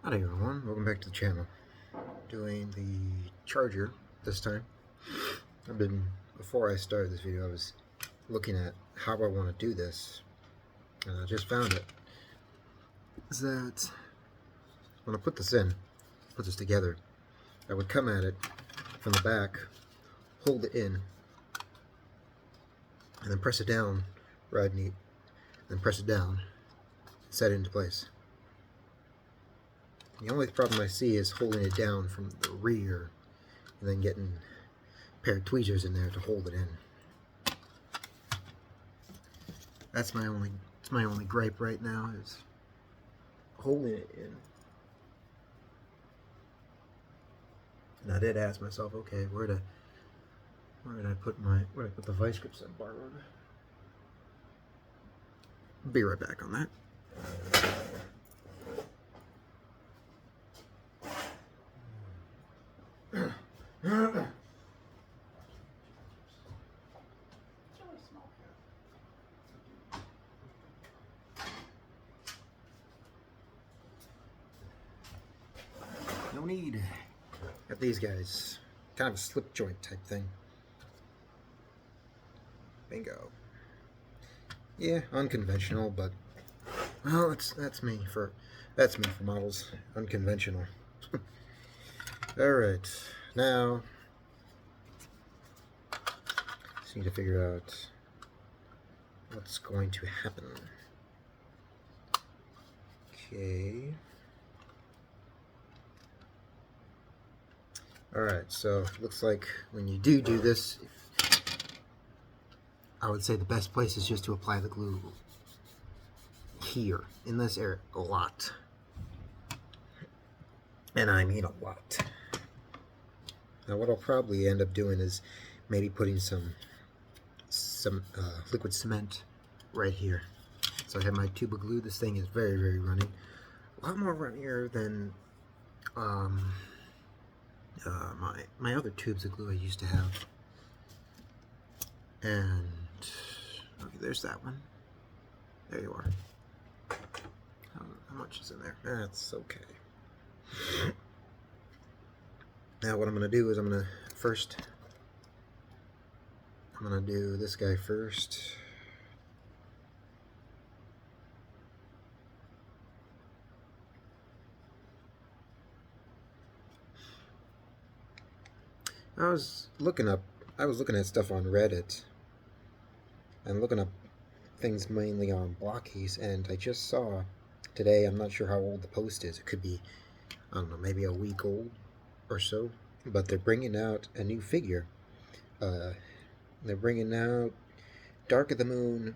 Hi everyone, welcome back to the channel. Doing the charger this time. Before I started this video, I was looking at how I want to do this, and I just found it. Is that when I put this together, I would come at it from the back, hold it in, and then press it down right neat, then press it down, set it into place. The only problem I see is holding it down from the rear and then getting a pair of tweezers in there to hold it in. That's my only gripe right now, is holding it in. And I did ask myself, okay, where did I put the vice grips I borrowed? Be right back on that. No need. Got these guys. Kind of a slip joint type thing. Bingo. Yeah, unconventional, but well, that's me for models. Unconventional. Alright. Now just need to figure out what's going to happen. Okay. Alright, so looks like when you do this, I would say the best place is just to apply the glue here, in this area, a lot. And I mean a lot. Now what I'll probably end up doing is maybe putting some liquid cement right here. So I have my tube of glue. This thing is very, very runny. A lot more runnier than my other tubes of glue I used to have. And okay, there's that one. There you are. How much is in there? That's okay. Now what I'm going to do is I'm going to do this guy first. I was looking at stuff on Reddit and looking up things mainly on Blockies, and I just saw today, I'm not sure how old the post is, it could be, I don't know, maybe a week old or so, but they're bringing out a new figure. They're bringing out Dark of the Moon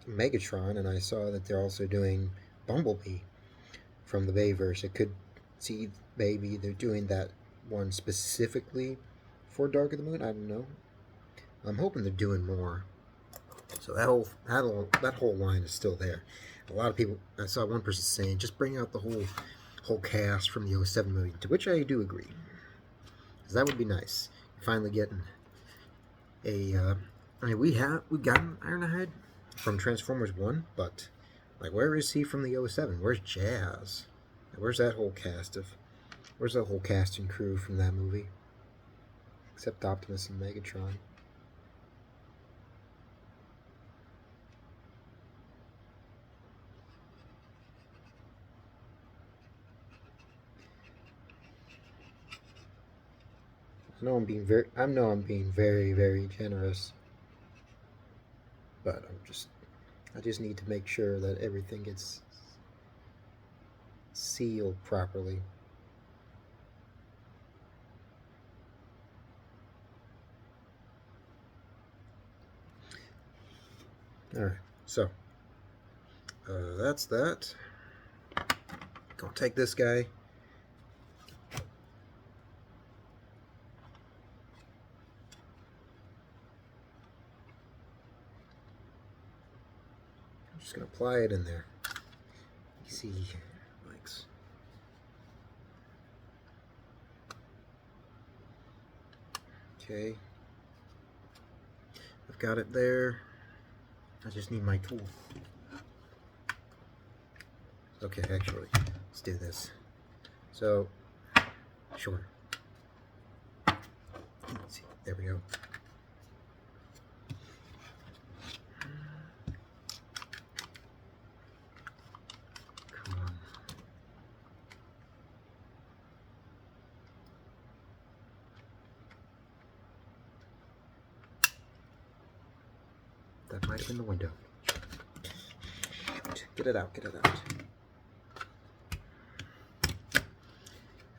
Megatron, and I saw that they're also doing Bumblebee from the Bayverse. It could see maybe they're doing that one specifically for Dark of the Moon. I don't know. I'm hoping they're doing more. So that whole line is still there. A lot of people, I saw one person saying, just bring out the whole cast from the 07 movie, to which I do agree, because that would be nice. Finally getting a I mean, we've gotten Ironhide from Transformers 1, but like, where is he from the 07? Where's Jazz? Where's that whole cast and crew from that movie? Except Optimus and Megatron. I know I'm being very, very generous, but I just need to make sure that everything gets sealed properly. Alright, so that's that. Gonna take this guy. I'm just gonna apply it in there. Easy, likes. Okay, I've got it there. I just need my tool. Okay, actually, let's do this. So, shorter. Let's see. There we go. Come on. That might have been the window. Get it out, get it out.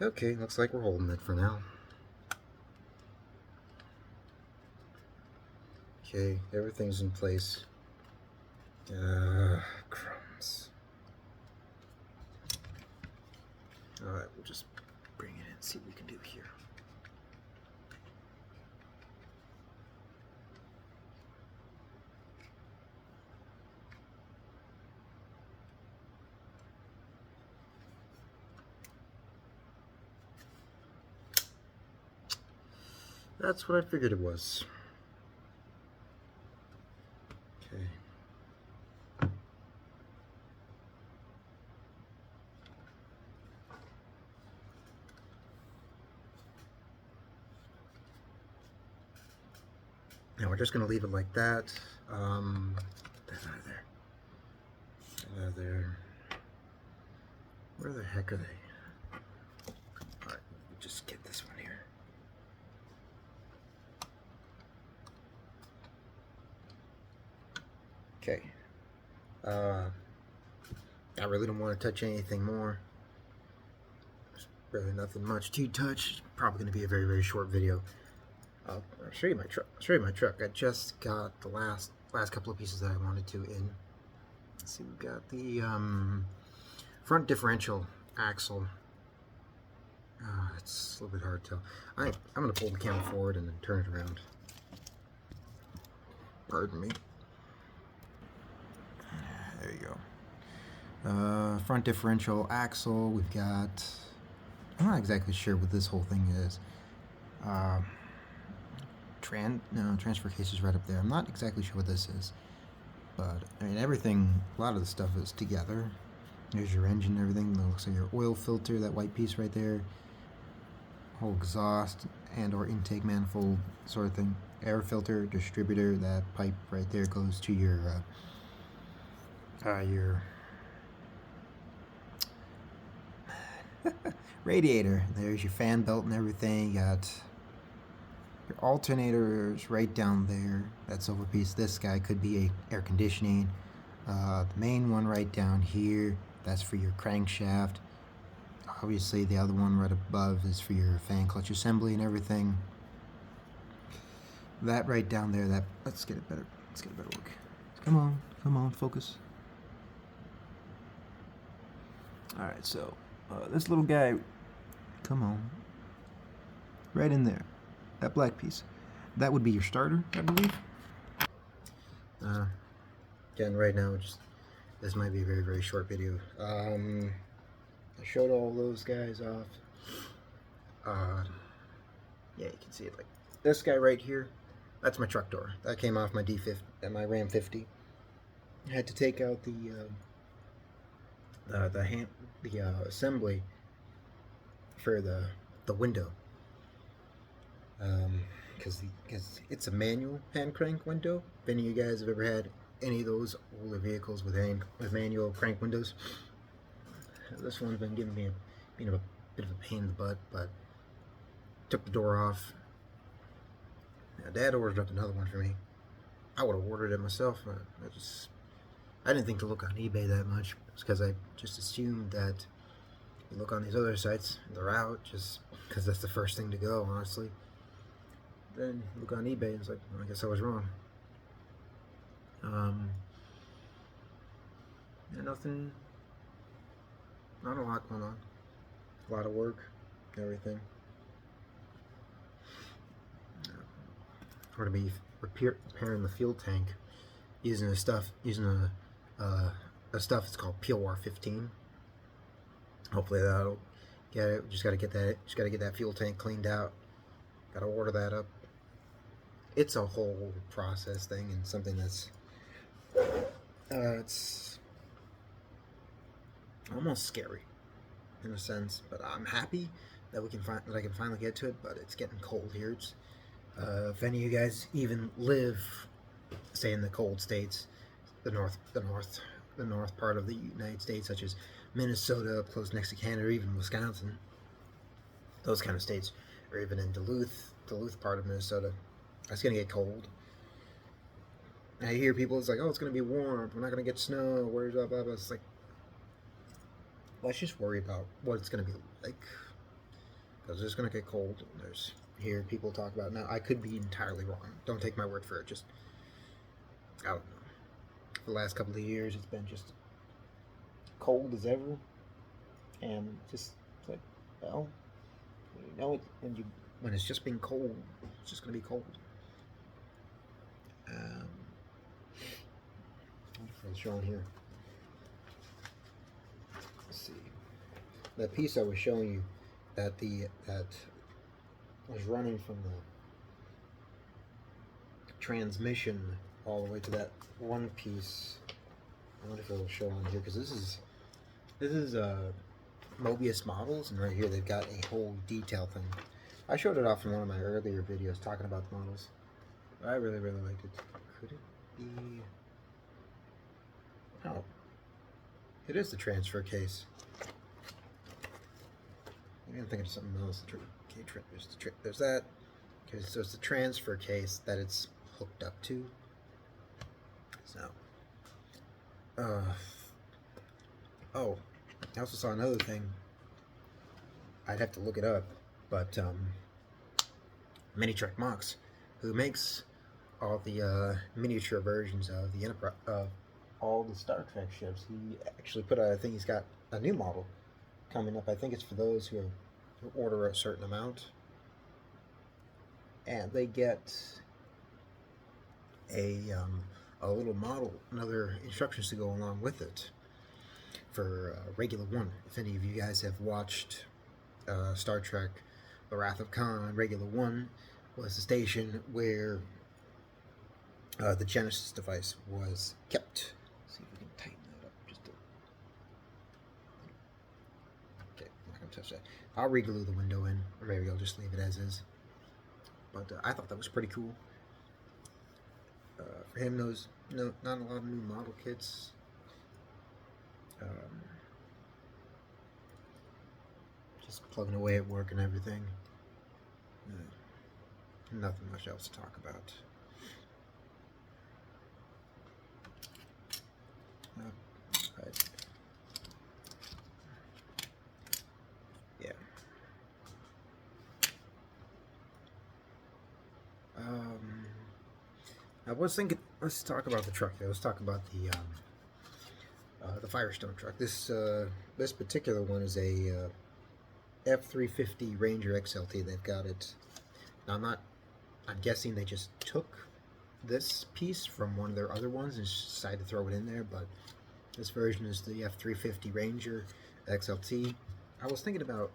Okay, looks like we're holding it for now. Okay, everything's in place. Crumbs. Alright, we'll just bring it in, see what we can do here. That's what I figured it was. Okay. Now we're just going to leave it like that. Get that out of there. Get that out of there. Where the heck are they? Alright, just get this one here. Okay. I really don't want to touch anything more. There's really nothing much to touch. It's probably going to be a very, very short video. I'll show you my truck. I'll show you my truck. I just got the last couple of pieces that I wanted to in. Let's see, we've got the front differential axle. It's a little bit hard to tell. I'm going to pull the camera forward and then turn it around. Pardon me. There you go. Front differential axle. We've got, I'm not exactly sure what this whole thing is. Transfer case is right up there. I'm not exactly sure what this is. But, I mean, everything, a lot of the stuff is together. There's your engine and everything. That looks like your oil filter, that white piece right there. Whole exhaust and or intake manifold sort of thing. Air filter, distributor, that pipe right there goes to your radiator. There's your fan belt and everything. You got your alternators right down there. That silver piece. This guy could be a air conditioning. The main one right down here, that's for your crankshaft. Obviously the other one right above is for your fan clutch assembly and everything. That right down there, that, let's get a better look. Come on, focus. Alright, so this little guy, come on, right in there, that black piece, that would be your starter, I believe. Again, right now, this might be a very, very short video. I showed all those guys off. Yeah, you can see it, like this guy right here, that's my truck door. That came off my D50, my Ram 50. I had to take out the assembly for the window, because it's a manual hand crank window. If any of you guys have ever had any of those older vehicles with manual crank windows, this one's been giving me a bit of a pain in the butt. But took the door off. Now, Dad ordered up another one for me. I would have ordered it myself. I didn't think to look on eBay that much. It's because I just assumed that you look on these other sites, they're out, just because that's the first thing to go, honestly. Then look on eBay and it's like, well, I guess I was wrong. Yeah, nothing, not a lot going on. A lot of work, everything. We're going to be repairing the fuel tank using a stuff it's called POR 15. Hopefully that'll get it. Just gotta get that fuel tank cleaned out. Gotta order that up. It's a whole process thing and something that's it's almost scary. in a sense. But I'm happy that I can finally get to it. But it's getting cold here. It's, if any of you guys even live, say, in the cold states, the north part of the United States, such as Minnesota, close next to Canada, or even Wisconsin, those kind of states, or even in Duluth part of Minnesota, it's gonna get cold. I hear people, it's like, oh, it's gonna be warm. We're not gonna get snow. Where's blah blah blah. It's like, let's just worry about what it's gonna be like, because it's gonna get cold. There's here people talk about, now I could be entirely wrong. Don't take my word for it. Just, I don't know. For the last couple of years, it's been just cold as ever, and just like, well, you know, when it's just been cold, it's just gonna be cold. What's showing here? Let's see. That piece I was showing you, that was running from the transmission all the way to that one piece. I wonder if it will show on here, because this is Mobius models, and right here they've got a whole detail thing. I showed it off in one of my earlier videos talking about the models. I really liked it. Could it be? Oh, it is the transfer case. Maybe I'm thinking of something else. There's that. Okay, so it's the transfer case that it's hooked up to. So, oh, I also saw another thing. I'd have to look it up, but Mini Trek Mox, who makes all the miniature versions of the Enterprise, of all the Star Trek ships, he actually put out, I think he's got a new model coming up. I think it's for those who order a certain amount, and they get a little model, another instructions to go along with it for Regular One. If any of you guys have watched Star Trek The Wrath of Khan, Regular One was the station where the Genesis device was kept. Let's see if we can tighten that up just a... Okay, I'm not going to touch that. I'll re-glue the window in, or maybe I'll just leave it as is. But I thought that was pretty cool. For him, those not a lot of new model kits. Just plugging away at work and everything. Nothing much else to talk about. Right. Yeah. I was thinking, let's talk about the truck here. Let's talk about the Firestone truck. This particular one is a F350 Ranger XLT. They've got it. Now I'm guessing they just took this piece from one of their other ones and decided to throw it in there, but this version is the F350 Ranger XLT. I was thinking about,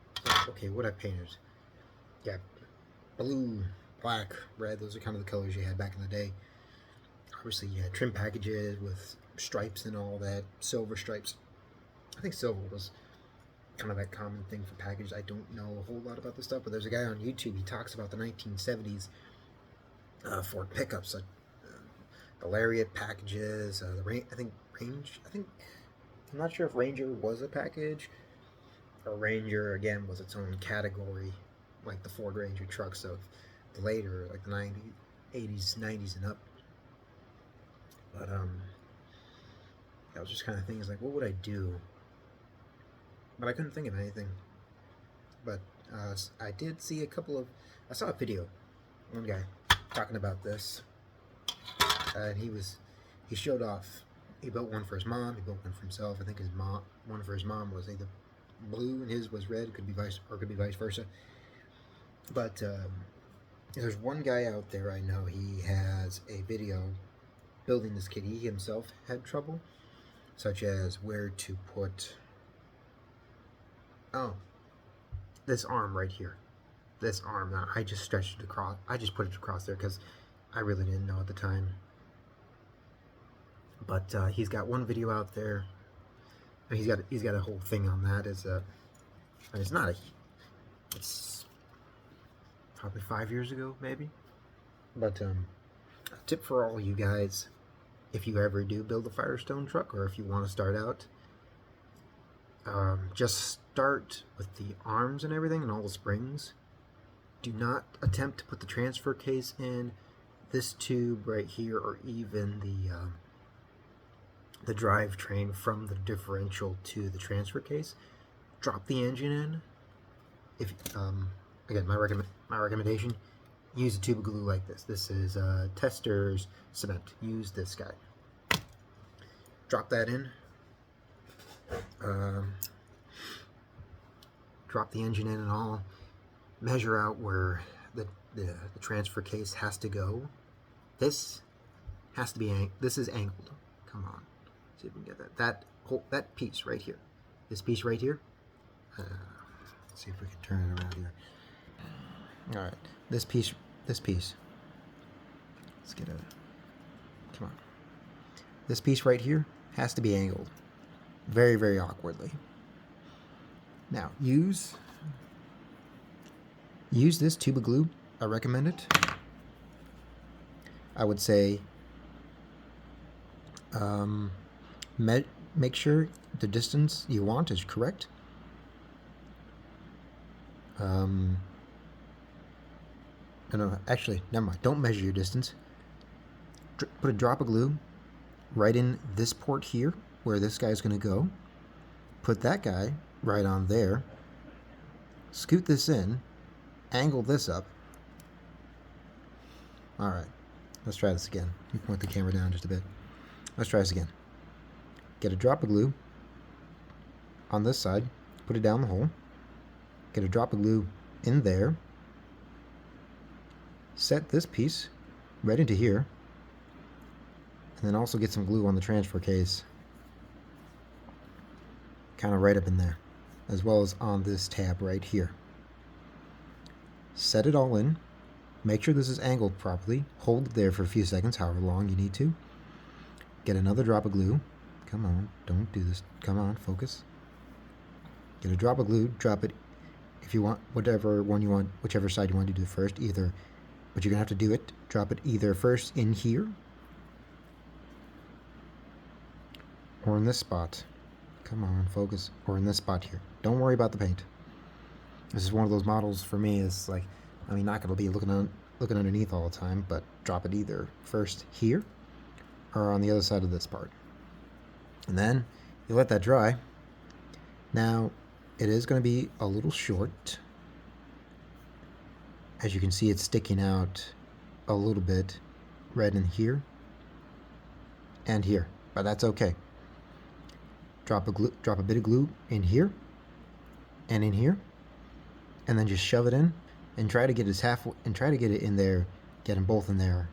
okay, what I painted. Yeah, blue, black, red, those are kind of the colors you had back in the day. Obviously, you had trim packages with stripes and all that, silver stripes. I think silver was kind of that common thing for packages. I don't know a whole lot about this stuff, but there's a guy on YouTube, he talks about the 1970s Ford pickups, the Lariat packages, I'm not sure if Ranger was a package, or Ranger, again, was its own category, like the Ford Ranger trucks of the later, like the 90s, 80s, 90s, and up. But, I was just kind of thinking, like, what would I do? But I couldn't think of anything. But I did see I saw a video, one guy talking about this, and he showed off, he built one for his mom, he built one for himself. I think one for his mom was either blue and his was red, could be vice versa. But there's one guy out there I know, he has a video building this kit. He himself had trouble, such as where to put, this arm right here. This arm, I just stretched it across, I just put it across there because I really didn't know at the time. But he's got one video out there. He's got a whole thing on that. And it's not a, it's probably 5 years ago, maybe. But a tip for all you guys, if you ever do build a Firestone truck, or if you want to start out, just start with the arms and everything and all the springs. Do not attempt to put the transfer case in this tube right here, or even the drivetrain from the differential to the transfer case. Drop the engine in. If again, my recommendation: use a tube of glue like this. This is Tester's cement. Use this guy. Drop that in. Drop the engine in and all. Measure out where the transfer case has to go. This has to be this is angled. Come on, see if we can get that that piece right here. This piece right here. Let's see if we can turn it around here. All right, this piece. Let's get a. Come on. This piece right here has to be angled, very, very awkwardly. Now use this tube of glue. I recommend it. I would say make sure the distance you want is correct. No, actually, never mind. Don't measure your distance. Put a drop of glue right in this port here, where this guy's going to go. Put that guy right on there. Scoot this in. Angle this up. Alright, let's try this again. You point the camera down just a bit. Let's try this again. Get a drop of glue on this side. Put it down the hole. Get a drop of glue in there. Set this piece right into here. And then also get some glue on the transfer case. Kind of right up in there. As well as on this tab right here. Set it all in. Make sure this is angled properly. Hold it there for a few seconds, however long you need to. Get another drop of glue. Come on, don't do this. Come on, focus. Get a drop of glue. Drop it if you want, whatever one you want, whichever side you want to do first. Either, but you're gonna have to do it. Drop it either first in here or in this spot. Come on, focus. Or in this spot here. Don't worry about the paint. This is one of those models for me. Is like, I mean, not gonna be looking underneath all the time, but drop it either first here or on the other side of this part, and then you let that dry. Now it is going to be a little short. As you can see, it's sticking out a little bit, red in here and here, but that's okay. Drop a bit of glue in here and in here, and then just shove it in and try to get it in there, get them both in there.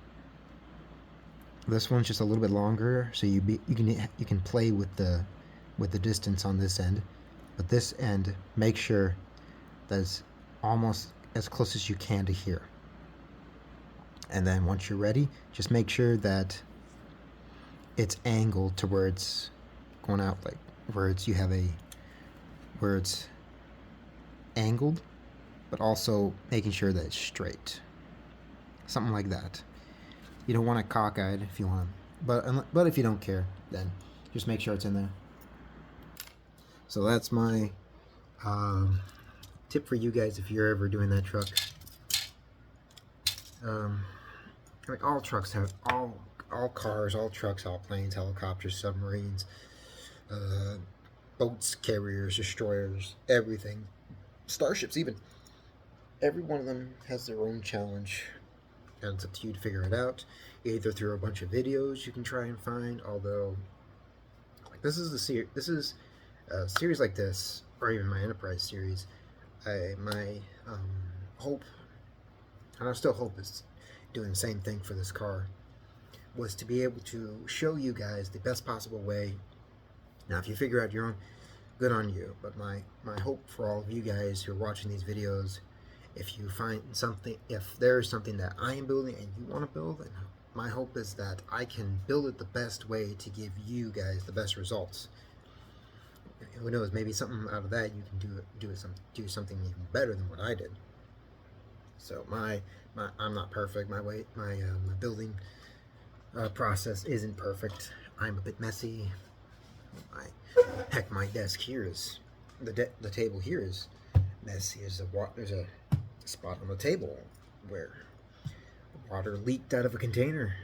This one's just a little bit longer, so you can play with the distance on this end, but this end, make sure that it's almost as close as you can to here. And then once you're ready, just make sure that it's angled to where it's going out, like where it's angled, but also making sure that it's straight. Something like that. You don't want it cockeyed if you want, but if you don't care, then just make sure it's in there. So that's my tip for you guys if you're ever doing that truck. Like all trucks have all cars, all trucks, all planes, helicopters, submarines, boats, carriers, destroyers, everything, starships even. Every one of them has their own challenge, and it's up to you to figure it out, either through a bunch of videos you can try and find. Although, like this is a series like this, or even my Enterprise series. My hope, and I still hope, is doing the same thing for this car, was to be able to show you guys the best possible way. Now, if you figure out your own, good on you. But my hope for all of you guys who are watching these videos, if you find something, if there is something that I am building and you want to build, and my hope is that I can build it the best way to give you guys the best results. who knows? Maybe something out of that you can do something even better than what I did. So my I'm not perfect. My building process isn't perfect. I'm a bit messy. My heck, my desk here is the table here is messy. There's a spot on the table where water leaked out of a container.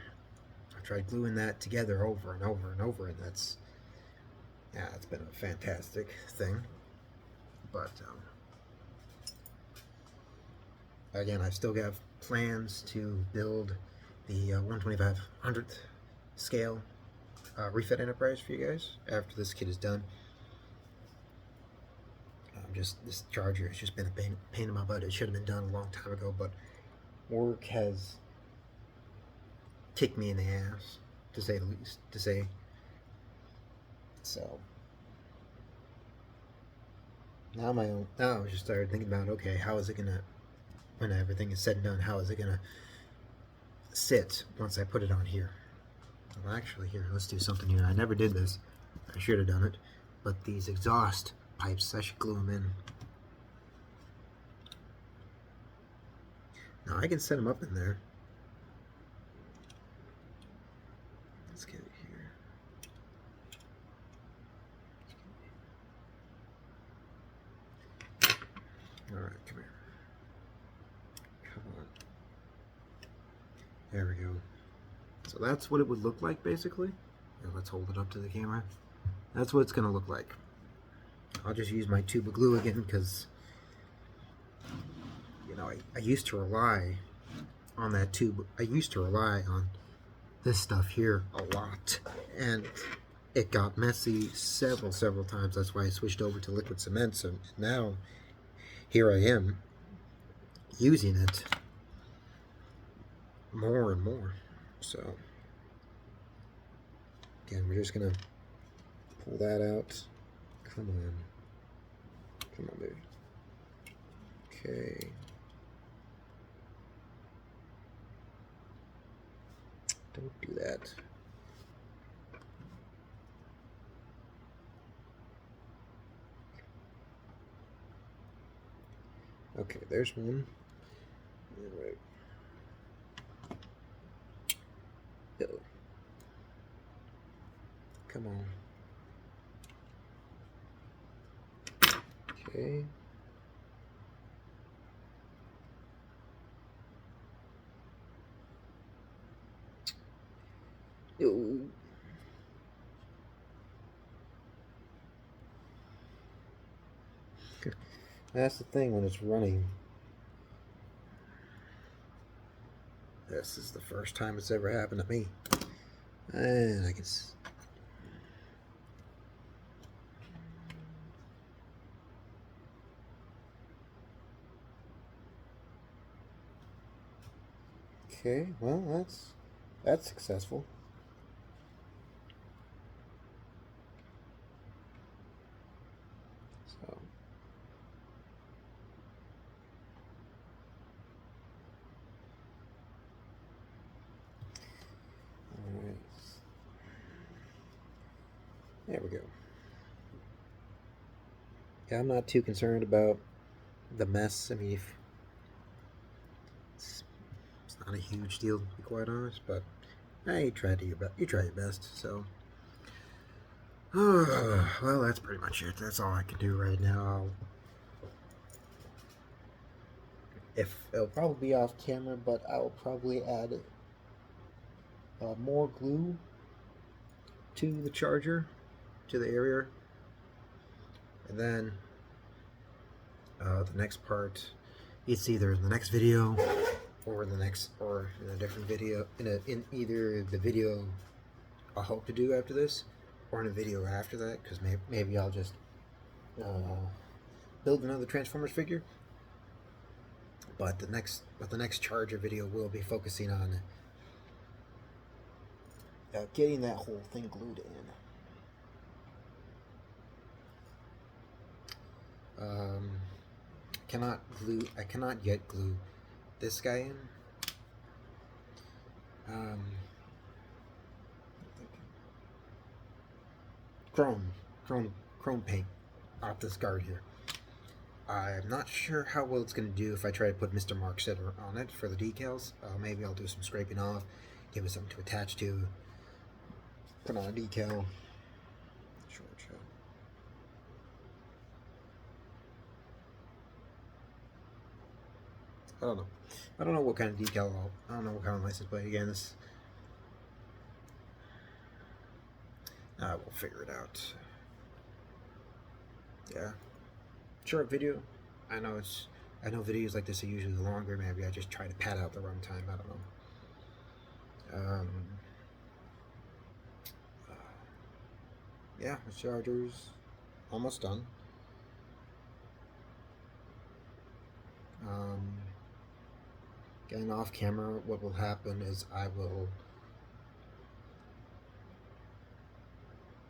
I tried gluing that together over and over and over, and it's been a fantastic thing. But again, I still got plans to build the 1/2500th scale refit enterprise for you guys after this kit is done. Just this charger has just been a pain in my butt. It should have been done a long time ago, but work has kicked me in the ass, to say the least. So now I just started thinking about, okay, how is it gonna, when everything is said and done, how is it gonna sit once I put it on here? Well, actually, here, let's do something here. I never did this. I should have done it. But these exhaust pipes, I should glue them in. Now I can set them up in there. Let's get it here. Alright, come here. Come on. There we go. So that's what it would look like, basically. Now let's hold it up to the camera. That's what it's going to look like. I'll just use my tube of glue again because, you know, I used to rely on that tube. I used to rely on this stuff here a lot, and it got messy several times. That's why I switched over to liquid cement. So now here I am using it more and more. So again, we're just gonna pull that out. Come on, baby. Okay. Don't do that. Okay, there's one. All right. Go. Come on. Okay. Ooh. That's the thing when it's running. This is the first time it's ever happened to me. And I can... Okay, well, that's successful. So... Alright. There we go. Yeah, I'm not too concerned about the mess. I mean, it's not a huge deal, to be quite honest, but you try your best, so... well, that's pretty much it. That's all I can do right now. It'll probably be off camera, but I'll probably add more glue to the charger, to the area, and then the next part, it's either in the next video or in a different video, in either the video I hope to do after this or in a video after that, because maybe I'll just build another Transformers figure. But the next charger video will be focusing on getting that whole thing glued in. I cannot yet glue this guy in. Chrome paint off this guard here. I'm not sure how well it's going to do if I try to put Mr. Mark Sitter on it for the decals. Maybe I'll do some scraping off, give it something to attach to, put on a decal. Short shot. I don't know. I don't know what kind of decal. I don't know what kind of license plate. Again, this. I will figure it out. Yeah. Short video. I know videos like this are usually longer. Maybe I just try to pad out the runtime. I don't know. Yeah, the charger's almost done. Getting off camera, what will happen is I will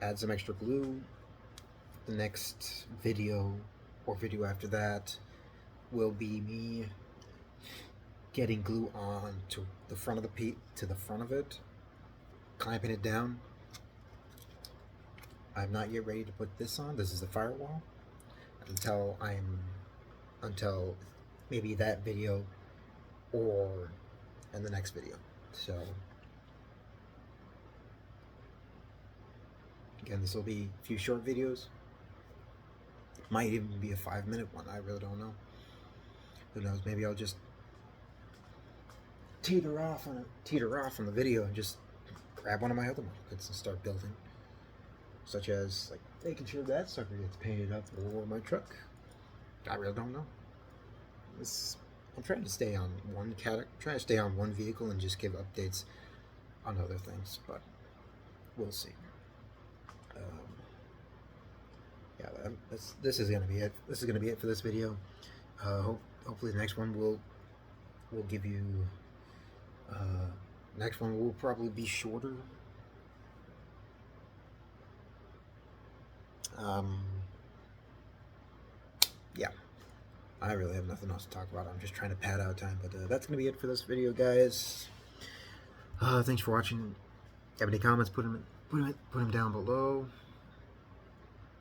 add some extra glue. The next video or video after that will be me getting glue on to the front of the front of it, clamping it down. I'm not yet ready to put this on. This is the firewall until maybe that video or in the next video. So again, this will be a few short videos. Might even be a 5-minute one. I really don't know. Who knows? Maybe I'll just teeter off on the video and just grab one of my other model kits and start building. Such as like making sure that sucker gets painted up or my truck. I really don't know. I'm trying to stay on one vehicle and just give updates on other things, but we'll see. Yeah, this is gonna be it. This is gonna be it for this video. Hopefully the next one will give you. Next one will probably be shorter. Yeah, I really have nothing else to talk about. I'm just trying to pad out time, but that's gonna be it for this video, guys. Thanks for watching. If you have any comments, put them down below.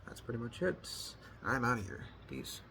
That's pretty much it. I'm out of here. Peace.